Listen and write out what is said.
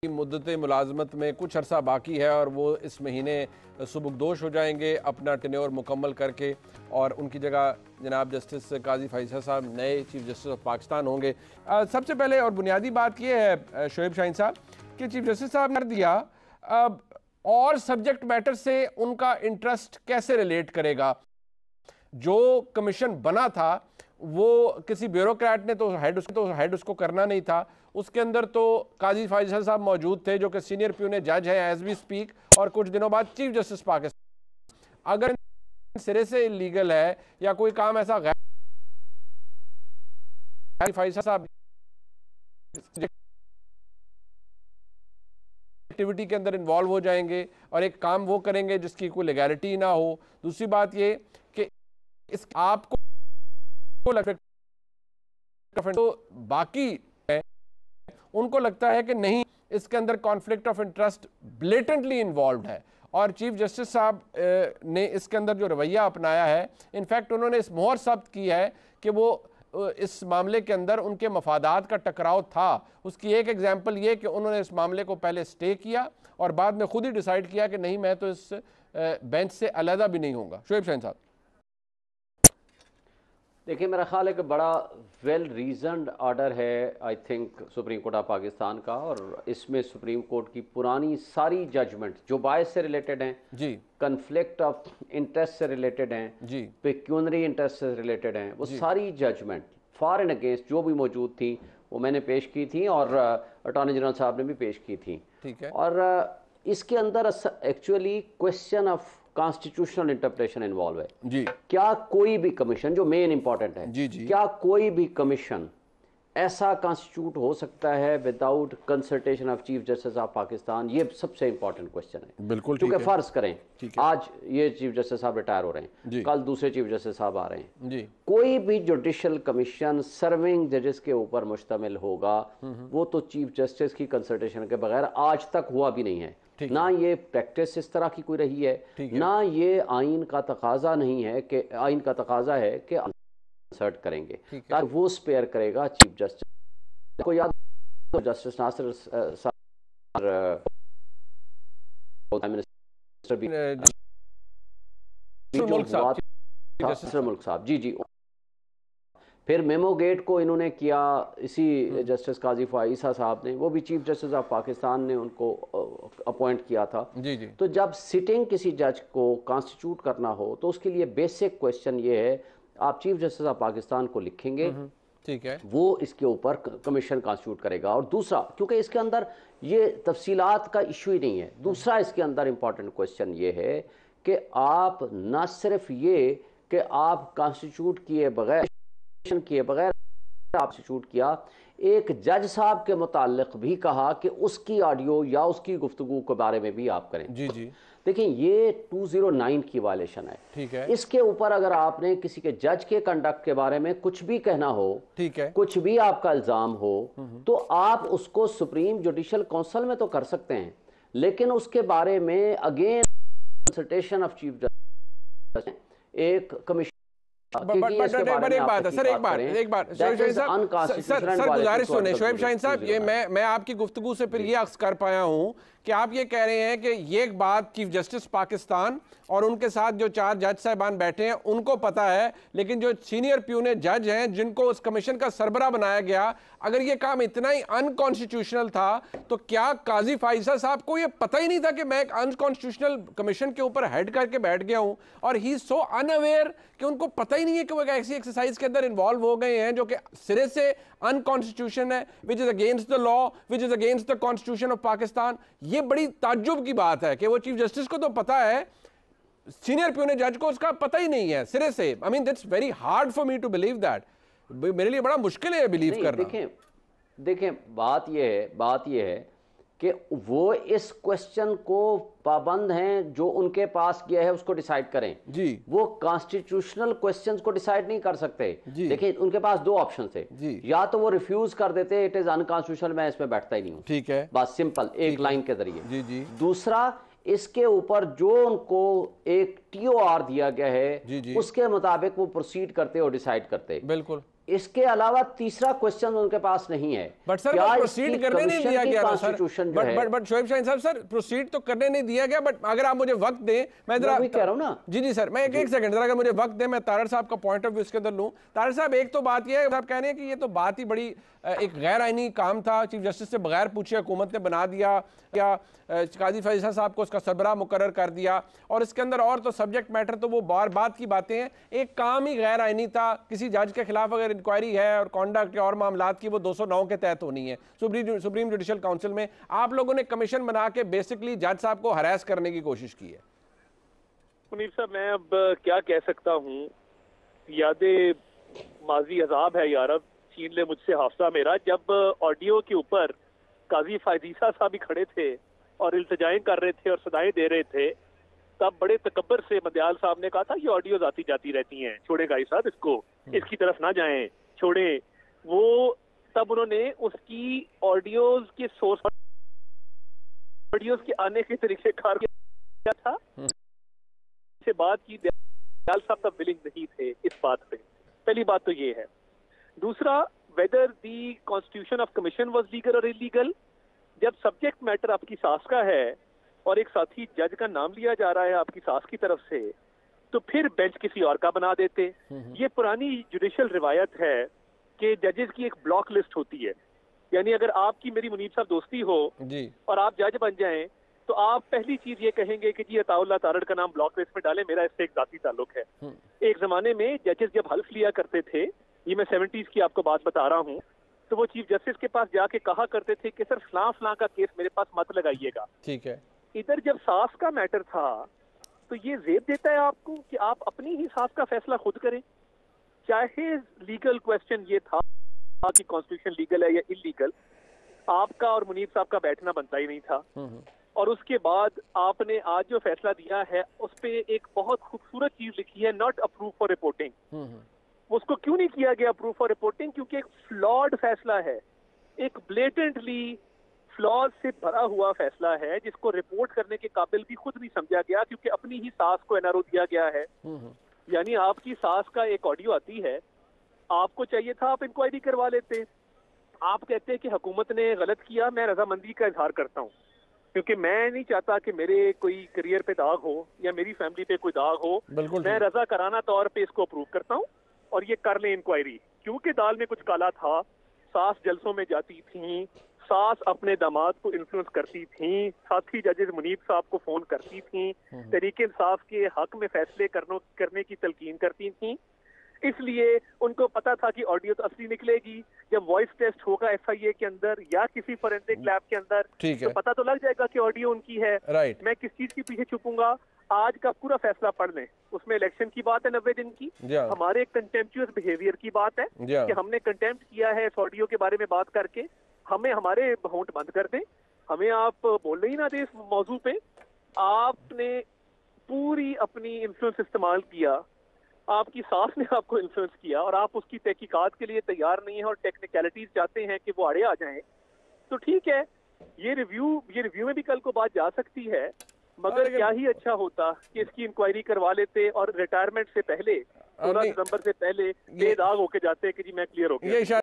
मुद्दत मुलाजमत में कुछ अरसा बाकी है और वो इस महीने सुबुकदोश हो जाएंगे अपना टेन्योर मुकम्मल करके, और उनकी जगह जनाब जस्टिस काजी फैसल साहब नए चीफ जस्टिस ऑफ पाकिस्तान होंगे। सबसे पहले और बुनियादी बात यह है शोएब शाहीन साहब कि चीफ जस्टिस साहब ने कर दिया, और सब्जेक्ट मैटर से उनका इंटरेस्ट कैसे रिलेट करेगा? जो कमीशन बना था वो किसी ब्यूरोक्रेट ने तो हेड उसको करना नहीं था, उसके अंदर तो काजी फैसल साहब मौजूद थे जो कि सीनियर प्यून जज है एज वी स्पीक, और कुछ दिनों बाद चीफ जस्टिस पाकिस्तान। अगर सिरे से इलीगल है या कोई काम ऐसा गैर फैसल साहब एक्टिविटी के अंदर इन्वॉल्व हो जाएंगे और एक काम वो करेंगे जिसकी कोई लीगैलिटी ना हो। दूसरी बात ये कि इस आपको तो बाकी है उनको लगता है कि नहीं, इसके अंदर conflict of interest blatantly involve है, और चीफ जस्टिस साहब ने इसके अंदर जो रवैया अपनाया है, इनफैक्ट उन्होंने इस मोहर सब्त की है कि वो इस मामले के अंदर उनके मफादात का टकराव था। उसकी एक एग्जांपल ये कि उन्होंने इस मामले को पहले स्टे किया और बाद में खुद ही डिसाइड किया कि नहीं, मैं तो इस बेंच से अलहदा भी नहीं होऊंगा। शोएब शाहीन साहब देखिए, मेरा ख्याल है कि बड़ा वेल रीजनड ऑर्डर है I think supreme court of Pakistan का, और इसमें सुप्रीम कोर्ट की पुरानी सारी जजमेंट जो बायस से रिलेटेड हैं जी, कन्फ्लिक्ट ऑफ इंटरेस्ट से रिलेटेड हैं जी, पेक्यूनरी इंटरेस्ट से रिलेटेड हैं, वो सारी जजमेंट फॉर एंड अगेंस्ट जो भी मौजूद थी वो मैंने पेश की थी और अटॉर्नी जनरल साहब ने भी पेश की थी। ठीक है। और इसके अंदर actually question of constitutional interpretation involve है जी। क्या कोई भी कमीशन, जो मेन इंपॉर्टेंट है जी, क्या कोई भी कमीशन ऐसा कॉन्स्टिट्यूट हो सकता है without consultation of chief justice of Pakistan? ये सबसे इंपॉर्टेंट क्वेश्चन है। बिल्कुल। क्योंकि फर्ज करें आज ये चीफ जस्टिस साहब रिटायर हो रहे हैं, कल दूसरे चीफ जस्टिस साहब आ रहे हैं जी। कोई भी जुडिशल कमीशन सर्विंग जजेस के ऊपर मुश्तमिल होगा, वो तो चीफ जस्टिस की कंसल्टेशन के बगैर आज तक हुआ भी नहीं है। ना ये प्रैक्टिस इस तरह की कोई रही है, ना ये आइन का तकाजा नहीं है कि आइन का तकाजा है कि कंसल्ट करेंगे, ताकि वो स्पेयर करेगा चीफ जस्टिस को। याद तो जस्टिस नासिर मुल्क साहब जी, फिर मेमो गेट को इन्होंने किया इसी जस्टिस काजी फाइसा साहब ने, वो भी चीफ जस्टिस ऑफ पाकिस्तान ने उनको अपॉइंट किया था जी। तो जब सिटिंग किसी जज को कॉन्स्टिट्यूट करना हो तो उसके लिए बेसिक क्वेश्चन ये है, आप चीफ जस्टिस ऑफ पाकिस्तान को लिखेंगे, ठीक है, वो इसके ऊपर कमीशन कॉन्स्टिट्यूट करेगा। और दूसरा, क्योंकि इसके अंदर ये तफसीलात का इशू ही नहीं है, दूसरा इसके अंदर इंपॉर्टेंट क्वेश्चन ये है कि आप न सिर्फ ये कि आप कॉन्स्टिट्यूट किए बगैर आप शूट किया, एक जज साहब के मुतालिक भी कहा कि उसकी ऑडियो या उसकी गुफ्तगू के बारे में भी आप करें जी जी। देखिए, ये 209 की वायलेशन है, ठीक है। इसके ऊपर अगर आपने किसी के जज के कंडक्ट के बारे में कुछ भी कहना हो, ठीक है, कुछ भी आपका इल्जाम हो, तो आप उसको सुप्रीम जुडिशल काउंसिल में तो कर सकते हैं, लेकिन उसके बारे में again consultation of chief justice एक कमीशन। एक बात है सर, एक बात सर गुजारिश सुने शोएब शाहीन साहब, ये मैं आपकी गुफ्तगू से फिर ये अक्स कर पाया हूं कि आप ये कह रहे हैं कि ये एक बात चीफ जस्टिस पाकिस्तान और उनके साथ जो 4 जज साहबान बैठे हैं उनको पता है, लेकिन जो सीनियर प्यूने जज हैं जिनको उस कमीशन का सरबरा बनाया गया, अगर ये काम इतना ही अनकॉन्स्टिट्यूशनल था तो क्या काजी फैसल साहब को ये पता ही नहीं था कि मैं एक अनकॉन्स्टिट्यूशनल कमीशन के ऊपर हेड करके बैठ गया हूं, और ही सो अनअवेयर कि उनको पता ही नहीं है कि वो ऐसी एक्सरसाइज के अंदर इन्वॉल्व हो गए हैं जो कि सिरे से अनकॉन्स्टिट्यूशन है, which is against the law, which is against the constitution of Pakistan. ये बड़ी ताज्जुब की बात है कि वो चीफ जस्टिस को तो पता है, सीनियर प्यूने जज को उसका पता ही नहीं है सिरे से। I mean that's very hard for me to believe that, मेरे लिए बड़ा मुश्किल है बिलीव करना। देखें बात यह है कि वो इस क्वेश्चन को पाबंद हैं, जो उनके पास गया है उसको डिसाइड करें जी। वो कॉन्स्टिट्यूशनल क्वेश्चंस को डिसाइड नहीं कर सकते। देखिए, उनके पास 2 ऑप्शन थे, या तो वो रिफ्यूज कर देते, इट इज अनकॉन्स्टिट्यूशनल, मैं इसमें बैठता ही नहीं हूं, ठीक है, बस सिंपल एक लाइन के जरिए जी जी। दूसरा, इसके ऊपर जो उनको एक TOR दिया गया है जी जी, उसके मुताबिक वो प्रोसीड करते और डिसाइड करते। बिल्कुल। इसके अलावा तीसरा क्वेश्चन उनके पास नहीं है। बट सर प्रोसीड करने नहीं दिया गया कॉन्स्टिट्यूशन जो है। बट शोएब शाहीन साहब सर प्रोसीड तो करने नहीं दिया गया, बट अगर आप मुझे वक्त दें, मैं जरा कह रहा हूं ना। जी सर, मैं एक सेकंड जरा, अगर मुझे वक्त दें, मैं तारड़ साहब का पॉइंट ऑफ व्यू इसके अंदर लूं। तारड़ साहब, एक तो बात यह है, आप कह रहे हैं कि ये तो बात ही बड़ी एक गैर आईनी काम था, चीफ जस्टिस से बगैर पूछे हुकूमत ने बना दिया, या काजी फैसल साहब को उसका सरबराह मुकर्रर कर दिया, और इसके अंदर और तो सब्जेक्ट मैटर तो वो बात की बातें हैं, एक काम ही गैर आईनी था। किसी जज के खिलाफ अगर इंक्वायरी है और कॉन्डक्ट और मामलात की, वो 209 के तहत होनी है सुप्रीम जुडिशल काउंसिल में। आप लोगों ने कमीशन बना के बेसिकली जज साहब को हरास करने की कोशिश की है। मुनीर साहब, मैं अब क्या कह सकता हूँ, यादें माजी अजाब है यार, अब छीन ले मुझसे हाफसा मेरा। जब ऑडियो के ऊपर काजी फायदीसा साहब भी खड़े थे और इल्तिजाएं कर रहे थे और सदाएं दे रहे थे, तब बड़े तकब्बर से मदयाल साहब ने कहा था ये ऑडियोज आती जाती रहती हैं, छोड़े गाई साहब इसको, इसकी तरफ ना जाएं, छोड़े। वो तब उन्होंने उसकी ऑडियोज के सोर्स, ऑडियोज के आने के तरीके कार किया था, से बात की। दयाल साहब तब विलिंग नहीं थे इस बात पे। पहली बात तो ये है। दूसरा, weather the constitution of commission was legal और इलीगल, जब सब्जेक्ट मैटर आपकी सास का है और एक साथी जज का नाम लिया जा रहा है आपकी सास की तरफ से, तो फिर बेंच किसी और का बना देते। ये पुरानी जुडिशल रिवायत है कि जजेस की एक ब्लॉक लिस्ट होती है, यानी अगर आपकी मेरी मुनीब साहब दोस्ती हो जी और आप जज बन जाएं, तो आप पहली चीज ये कहेंगे कि जी अताउल्लाह तारड़ का नाम ब्लॉक लिस्ट में डालें, मेरा इससे एक जाती ताल्लुक है। एक जमाने में जजेस जब हल्फ लिया करते थे, ये मैं 70s की आपको बात बता रहा हूँ, तो वो चीफ जस्टिस के पास जाके कहा करते थे कि सर फलां का केस मेरे पास मत लगाइएगा। ठीक है। इधर जब सास का मैटर था, तो ये जेब देता है आपको कि आप अपनी ही सास का फैसला खुद करें, चाहे लीगल क्वेश्चन ये था कि कॉन्स्टिट्यूशन लीगल है या इलीगल, आपका और मुनीब साहब का बैठना बनता ही नहीं था। और उसके बाद आपने आज जो फैसला दिया है उस पे एक बहुत खूबसूरत चीज लिखी है, नॉट अप्रूव फॉर रिपोर्टिंग। उसको क्यों नहीं किया गया अप्रूव फॉर रिपोर्टिंग? क्योंकि एक फ्लॉड फैसला है, एक ब्लेटेंटली फ्लॉज से भरा हुआ फैसला है, जिसको रिपोर्ट करने के काबिल भी खुद नहीं समझा गया, क्योंकि अपनी ही सास को एनआरओ दिया गया है। यानी आपकी सास का एक ऑडियो आती है, आपको चाहिए था आप इंक्वायरी करवा लेते। आप कहते हैं कि हुकूमत ने गलत किया, मैं रजामंदी का इजहार करता हूँ, क्योंकि मैं नहीं चाहता कि मेरे कोई करियर पे दाग हो या मेरी फैमिली पे कोई दाग हो। मैं रजा कराना तौर पे इसको अप्रूव करता हूँ और ये कर ले इंक्वायरी। क्योंकि दाल में कुछ काला था, सास जलसों में जाती थी, सास अपने दामाद को इन्फ्लुएंस करती थी, साथी जजेस मुनीब साहब को फोन करती थी, तरीके इंसाफ के हक में फैसले करने की तलकीन करती थी। इसलिए उनको पता था कि ऑडियो तो असली निकलेगी। जब वॉइस टेस्ट होगा एफआईए के अंदर या किसी फोरेंसिक लैब के अंदर, तो पता तो लग जाएगा कि ऑडियो उनकी है। मैं किस चीज के पीछे छुपूंगा? आज का पूरा फैसला पढ़ लें, उसमें इलेक्शन की बात है 90 दिन की, हमारे कंटेम्प्चुअस बिहेवियर की बात है कि हमने कंटेम्प्ट किया है इस ऑडियो के बारे में बात करके, हमें हमारे होंठ बंद कर दें, हमें आप बोलने ही ना दें इस मौजू पे। आपने पूरी अपनी इन्फ्लुएंस इस्तेमाल किया, आपकी सास ने आपको इन्फ्लुएंस किया और आप उसकी तहकीकात के लिए तैयार नहीं है और टेक्निकलिटीज चाहते हैं कि वो आड़े आ जाएं, तो ठीक है, ये रिव्यू में भी कल को बात जा सकती है। मगर क्या ही अच्छा होता कि इसकी इंक्वायरी करवा लेते और रिटायरमेंट से पहले, 16 दिसंबर से पहले बेदाग होके जाते कि जी मैं क्लियर हो गया।